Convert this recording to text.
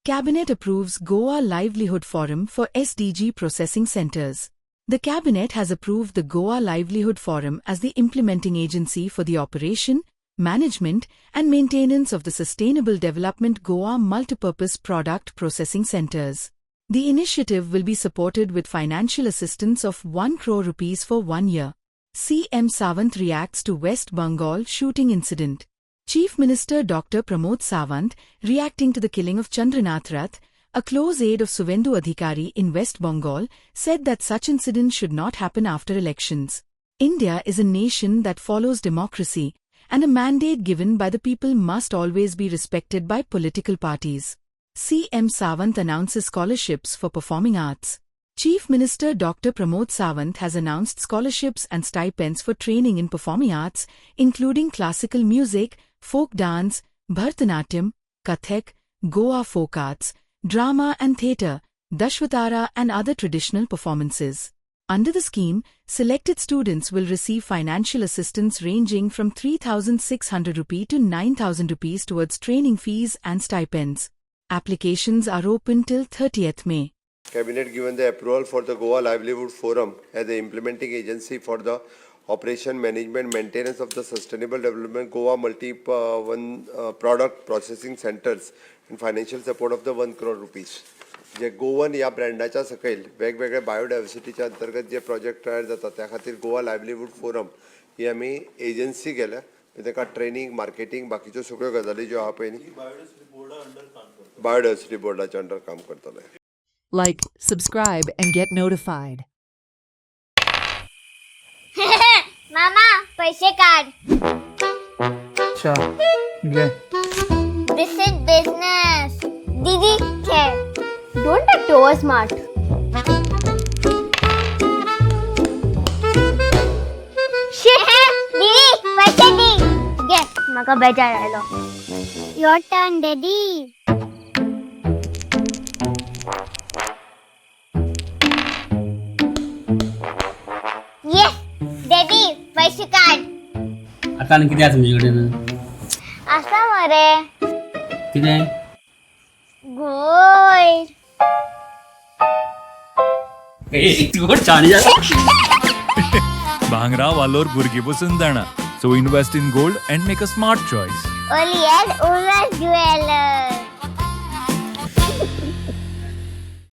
Cabinet approves Goa Livelihood Forum for SDG processing centers. The Cabinet has approved the Goa Livelihood Forum as the implementing agency for the operation, management and maintenance of the Sustainable Development Goa Multipurpose Product Processing Centers. The initiative will be supported with financial assistance of 1 crore rupees for 1 year. CM Sawant reacts to West Bengal shooting incident. Chief Minister Dr. Pramod Sawant, reacting to the killing of Chandranath Rath, a close aide of Suvendu Adhikari in West Bengal, said that such incidents should not happen after elections. India is a nation that follows democracy, and a mandate given by the people must always be respected by political parties. CM Sawant announces scholarships for performing arts. Chief Minister Dr. Pramod Sawant has announced scholarships and stipends for training in performing arts, including classical music, folk dance, Bharatanatyam, Kathak, Goa folk arts, drama and theatre, Dashavatara and other traditional performances. Under the scheme, selected students will receive financial assistance ranging from 3,600 rupees to 9,000 rupees towards training fees and stipends. Applications are open till 30th May. Cabinet given the approval for the Goa Livelihood Forum as the implementing agency for the operation, management, maintenance of the sustainable development Goa product processing centers and financial support of the 1 crore rupees. जे गोवन या ब्रँडाच्या सकयल वेगवेगळ्या बायोडायवर्सिटीच्या अंतर्गत जे project तयार जातात त्या खातीर Goa livelihood forum ही आमी agency केल्या ताका ट्रेनिंग मार्केटिंग बाकीच्यो सगळ्यो गजाली ज्यो आहा पळय न्ही बायोडायवर्सिटी बोर्डाच्या अंडर काम करतले. Like, subscribe and get notified. मामा पैसे काढ. अच्छा घे. This is business. दीदी खेळ. Don't act over smart. दीदी पैसे दे. घे माका बेजार आयलो. Your turn, daddy. Yes, daddy पैसे काढ. आता आणि किती आहे तुमच्याकडे असा मरे किती आहे गोल्ड. गोड छान भांगरा वालोर भुरगी बसून जाणा. So invest in gold and make a smart choice. Only at Ullas Jewelers.